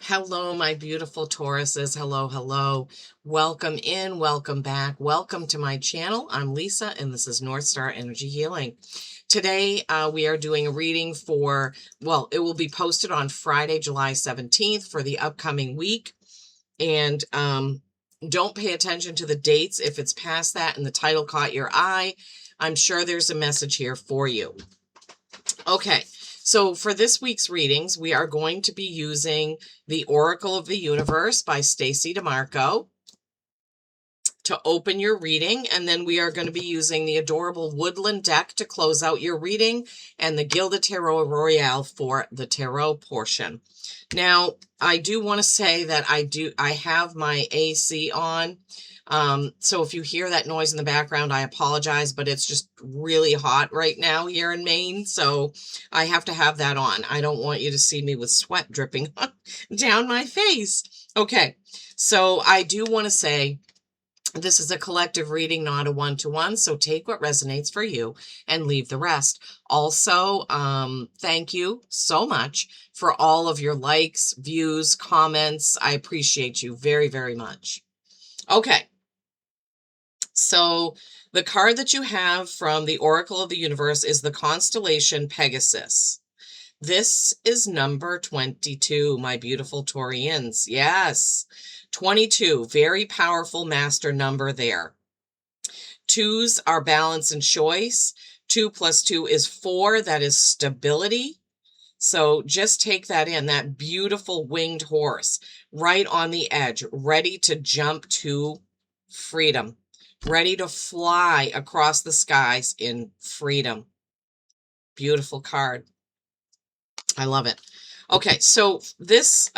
Hello, my beautiful Tauruses. Hello, hello. Welcome in, welcome back. Welcome to my channel. I'm Lisa, and this is North Star Energy Healing. Today, we are doing a reading for, well, it will be posted on Friday, July 17th for the upcoming week. And don't pay attention to the dates if it's past that and the title caught your eye. I'm sure there's a message here for you. Okay. So for this week's readings, we are going to be using The Oracle of the Universe by Stacey DeMarco to open your reading. And then we are going to be using the adorable Woodland deck to close out your reading and the Gilded Tarot Royale for the tarot portion. Now, I do want to say that I have my AC on. So if you hear that noise in the background, I apologize, but it's just really hot right now here in Maine. So I have to have that on. I don't want you to see me with sweat dripping down my face. Okay. So I do want to say this is a collective reading, not a one-to-one. So take what resonates for you and leave the rest. Also, thank you so much for all of your likes, views, comments. I appreciate you very, very much. Okay. So the card that you have from the Oracle of the Universe is the constellation Pegasus. This is number 22, my beautiful Taurians. Yes, 22, very powerful master number there. Twos are balance and choice. 2 plus 2 is 4. That is stability. So just take that in, that beautiful winged horse right on the edge, ready to jump to freedom. Ready to fly across the skies in freedom. Beautiful card. I love it. Okay, so this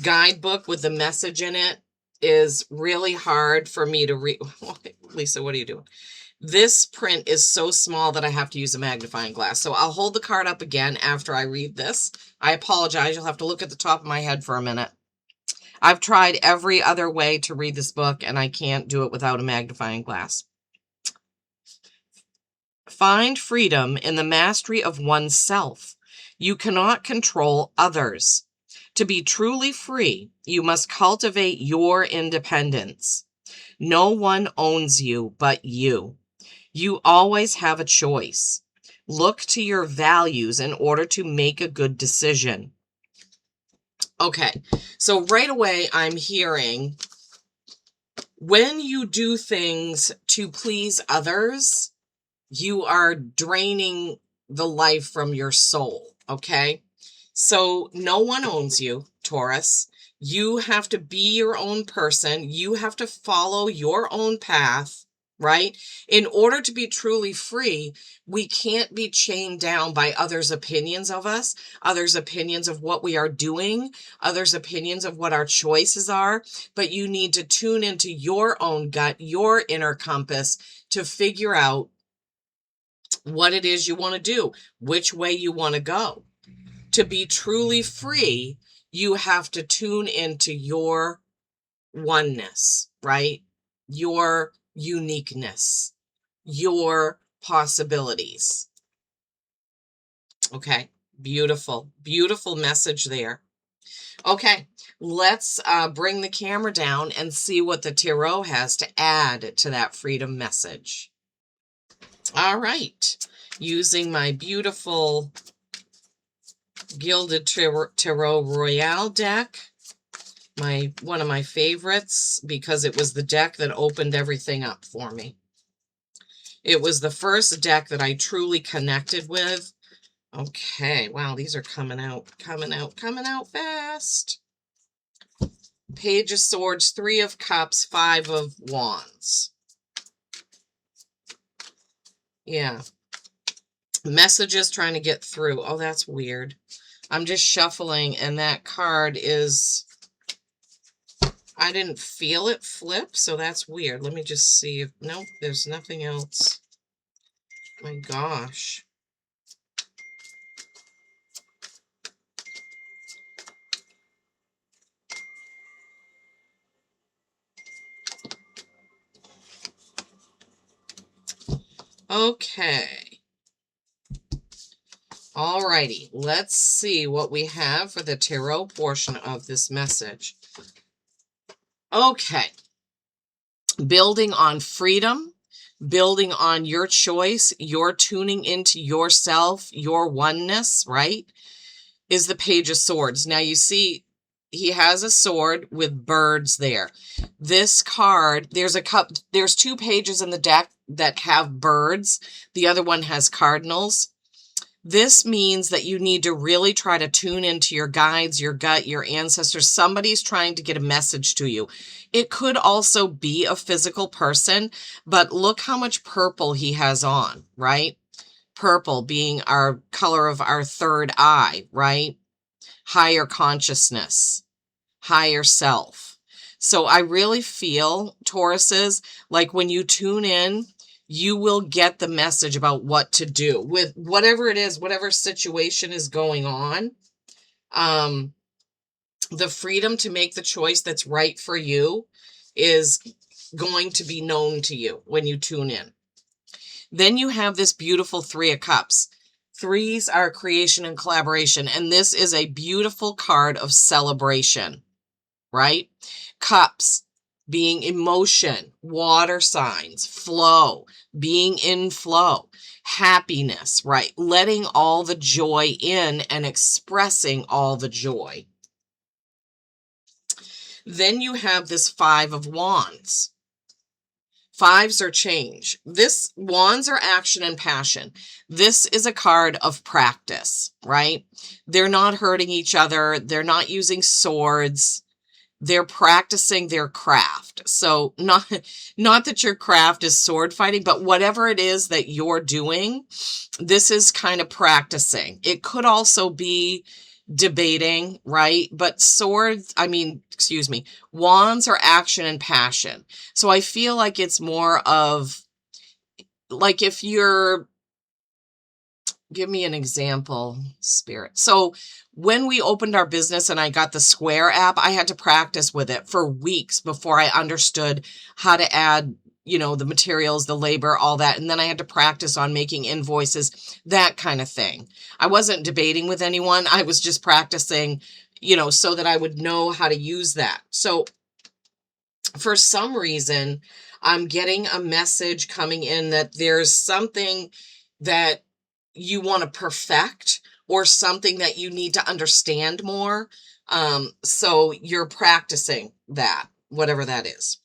guidebook with the message in it is really hard for me to read. Lisa, what are you doing? This print is so small that I have to use a magnifying glass. So I'll hold the card up again after I read this. I apologize. You'll have to look at the top of my head for a minute. I've tried every other way to read this book, and I can't do it without a magnifying glass. Find freedom in the mastery of oneself. You cannot control others. To be truly free, you must cultivate your independence. No one owns you but you. You always have a choice. Look to your values in order to make a good decision. Okay, so right away I'm hearing when you do things to please others, you are draining the life from your soul, okay? So no one owns you, Taurus. You have to be your own person. You have to follow your own path, right? In order to be truly free, we can't be chained down by others' opinions of us, others' opinions of what we are doing, others' opinions of what our choices are. But you need to tune into your own gut, your inner compass to figure out what it is you want to do, which way you want to go. To be truly free, you have to tune into your oneness, right? Your uniqueness, your possibilities. Okay, beautiful, beautiful message there. Okay, let's bring the camera down and see what the tarot has to add to that freedom message. All right, using my beautiful Gilded Tarot Royale deck, one of my favorites, because it was the deck that opened everything up for me. It was the first deck that I truly connected with. Okay, wow, these are coming out fast. Page of Swords, 3 of Cups, 5 of Wands. Yeah. Messages trying to get through. Oh, that's weird. I'm just shuffling, and that card is... I didn't feel it flip, so that's weird. Let me just see if... Nope, there's nothing else. My gosh. Okay. Alrighty, let's see what we have for the tarot portion of this message. Okay, building on freedom, building on your choice, your tuning into yourself, your oneness, right? Is the Page of Swords. Now you see he has a sword with birds there. This card, there's 2 pages in the deck that have birds. The other one has cardinals. This means that you need to really try to tune into your guides, your gut, your ancestors. Somebody's trying to get a message to you. It could also be a physical person, but look how much purple he has on, right? Purple being our color of our third eye, right? Higher consciousness, higher self. So I really feel, Tauruses, like when you tune in, you will get the message about what to do with whatever it is, whatever situation is going on. The freedom to make the choice that's right for you is going to be known to you when you tune in. Then you have this beautiful 3 of Cups. 3s are creation and collaboration, and this is a beautiful card of celebration, right? Cups being emotion, water signs, flow, being in flow, happiness, right? Letting all the joy in and expressing all the joy. Then you have this 5 of Wands. 5s are change. Wands are action and passion. This is a card of practice, right? They're not hurting each other. They're not using swords. They're practicing their craft. So not that your craft is sword fighting, but whatever it is that you're doing, this is kind of practicing. It could also be debating, right? But wands are action and passion. So I feel like it's more of like if you're, give me an example, Spirit. So when we opened our business and I got the Square app, I had to practice with it for weeks before I understood how to add, the materials, the labor, all that. And then I had to practice on making invoices, that kind of thing. I wasn't debating with anyone. I was just practicing, so that I would know how to use that. So for some reason, I'm getting a message coming in that there's something that you want to perfect or something that you need to understand more. So you're practicing that, whatever that is.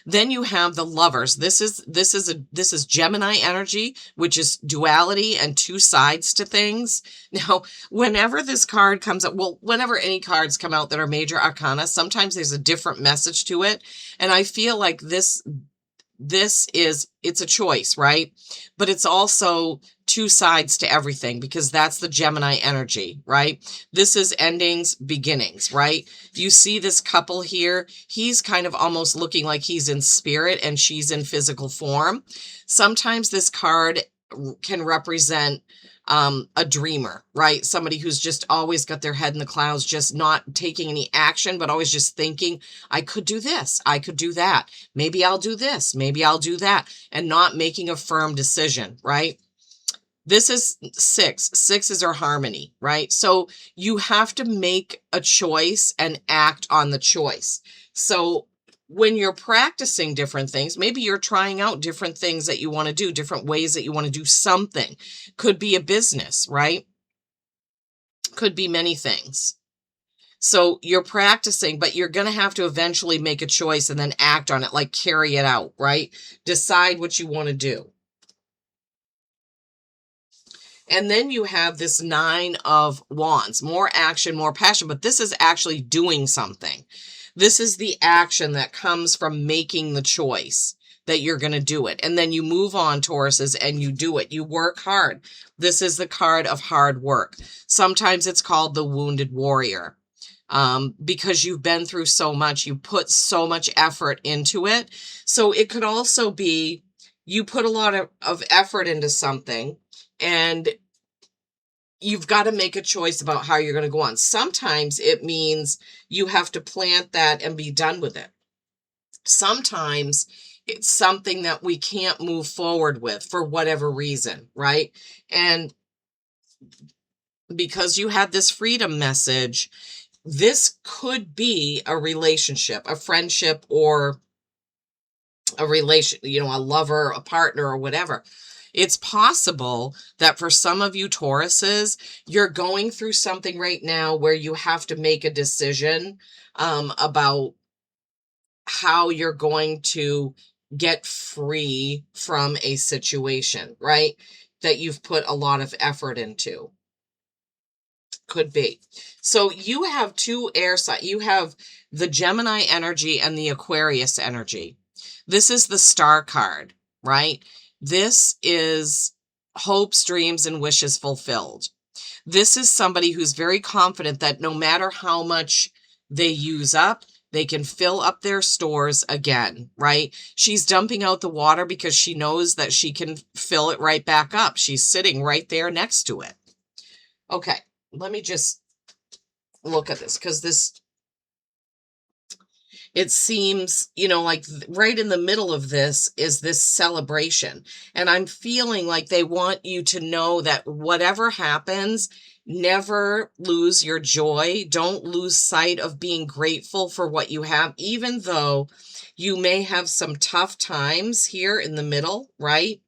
Then you have the Lovers. This is Gemini energy, which is duality and 2 sides to things. Now, whenever this card comes up, well, whenever any cards come out that are major arcana, sometimes there's a different message to it. And I feel like it's a choice, right? But it's also 2 sides to everything because that's the Gemini energy, right? This is endings, beginnings, right? You see this couple here, he's kind of almost looking like he's in spirit and she's in physical form. Sometimes this card can represent a dreamer, right? Somebody who's just always got their head in the clouds, just not taking any action, but always just thinking, I could do this, I could do that. Maybe I'll do this, maybe I'll do that, and not making a firm decision, right? This is 6. 6s are harmony, right? So you have to make a choice and act on the choice. So when you're practicing different things, maybe you're trying out different things that you want to do, different ways that you want to do something. Could be a business, right? Could be many things. So you're practicing, but you're going to have to eventually make a choice and then act on it, like carry it out, right? Decide what you want to do. And then you have this 9 of Wands, more action, more passion, but this is actually doing something. This is the action that comes from making the choice that you're going to do it. And then you move on, Tauruses, and you do it. You work hard. This is the card of hard work. Sometimes it's called the wounded warrior. Because you've been through so much, you put so much effort into it. So it could also be you put a lot of effort into something and you've got to make a choice about how you're going to go on. Sometimes it means you have to plant that and be done with it. Sometimes it's something that we can't move forward with for whatever reason, right? And because you had this freedom message, this could be a relationship, a friendship, or a relation, a lover, a partner, or whatever. It's possible that for some of you Tauruses, you're going through something right now where you have to make a decision about how you're going to get free from a situation, right? That you've put a lot of effort into. Could be. So you have two air signs. You have the Gemini energy and the Aquarius energy. This is the star card, right? This is hopes, dreams, and wishes fulfilled. This is somebody who's very confident that no matter how much they use up, they can fill up their stores again, right? She's dumping out the water because she knows that she can fill it right back up. She's sitting right there next to it. Okay, let me just look at this, because it seems, like right in the middle of this is this celebration. And I'm feeling like they want you to know that whatever happens, never lose your joy. Don't lose sight of being grateful for what you have, even though you may have some tough times here in the middle, right?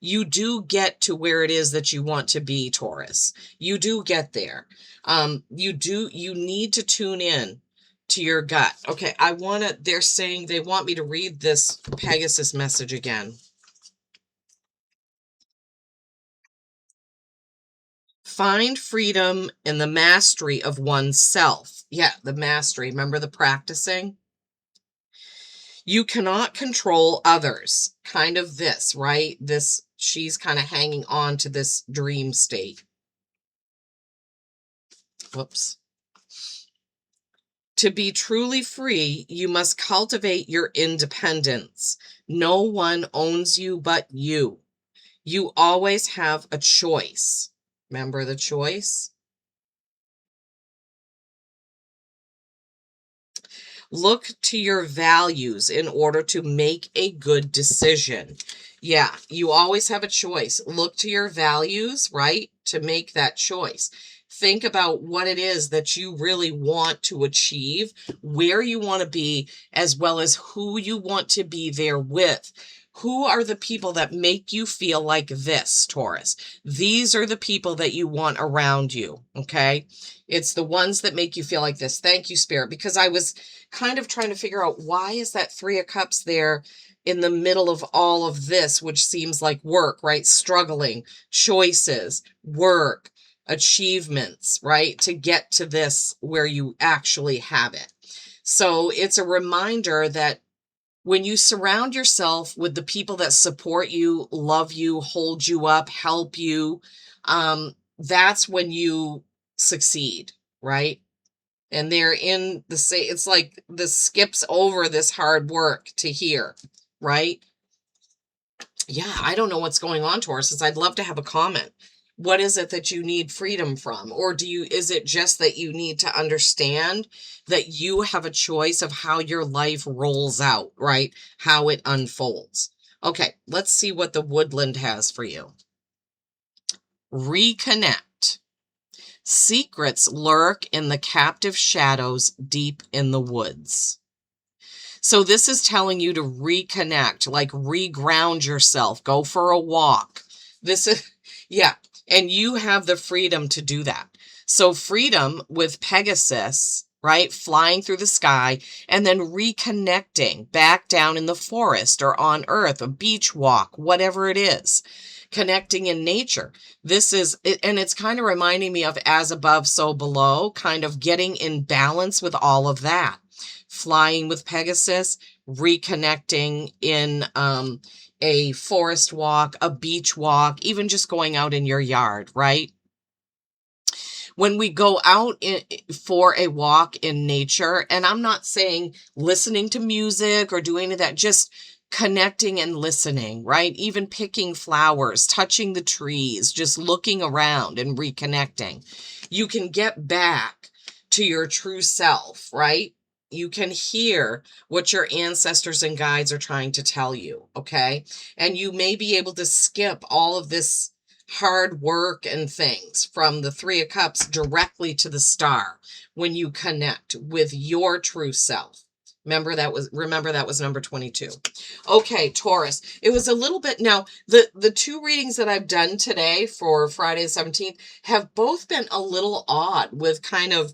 You do get to where it is that you want to be, Taurus. You do get there. You need to tune in to your gut. Okay, they're saying they want me to read this Pegasus message again. Find freedom in the mastery of oneself. Yeah, the mastery. Remember the practicing? You cannot control others. Kind of this, right? She's kind of hanging on to this dream state. Whoops. To be truly free, you must cultivate your independence. No one owns you but you. You always have a choice. Remember the choice? Look to your values in order to make a good decision. Yeah, you always have a choice. Look to your values, right, to make that choice. Think about what it is that you really want to achieve, where you want to be, as well as who you want to be there with. Who are the people that make you feel like this, Taurus? These are the people that you want around you, okay? It's the ones that make you feel like this. Thank you, Spirit, because I was kind of trying to figure out, why is that Three of Cups there in the middle of all of this, which seems like work, right? Struggling, choices, work, achievements, right? To get to this where you actually have it. So it's a reminder that when you surround yourself with the people that support you, love you, hold you up, help you, that's when you succeed, right? And they're in the same, it's like this skips over this hard work to here, right? Yeah, I don't know what's going on, Tauruses. I'd love to have a comment. What is it that you need freedom from? Or is it just that you need to understand that you have a choice of how your life rolls out, right? How it unfolds. Okay, let's see what the woodland has for you. Reconnect. Secrets lurk in the captive shadows deep in the woods. So this is telling you to reconnect, like reground yourself, go for a walk. This is, yeah, and you have the freedom to do that. So freedom with Pegasus, right? Flying through the sky and then reconnecting back down in the forest or on earth, a beach walk, whatever it is. Connecting in nature. This is, and it's kind of reminding me of as above, so below, kind of getting in balance with all of that. Flying with Pegasus, reconnecting in a forest walk, a beach walk, even just going out in your yard, right? When we go out for a walk in nature, and I'm not saying listening to music or doing any of that, just connecting and listening, right? Even picking flowers, touching the trees, just looking around and reconnecting. You can get back to your true self, right? You can hear what your ancestors and guides are trying to tell you, okay? And you may be able to skip all of this hard work and things, from the Three of Cups directly to the Star when you connect with your true self. Remember that was number 22. Okay, Taurus. It was a little bit, now the two readings that I've done today for Friday the 17th have both been a little odd, with kind of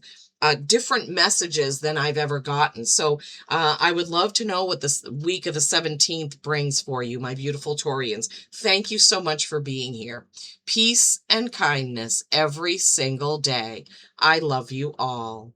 different messages than I've ever gotten. So I would love to know what this week of the 17th brings for you, my beautiful Taurians. Thank you so much for being here. Peace and kindness every single day. I love you all.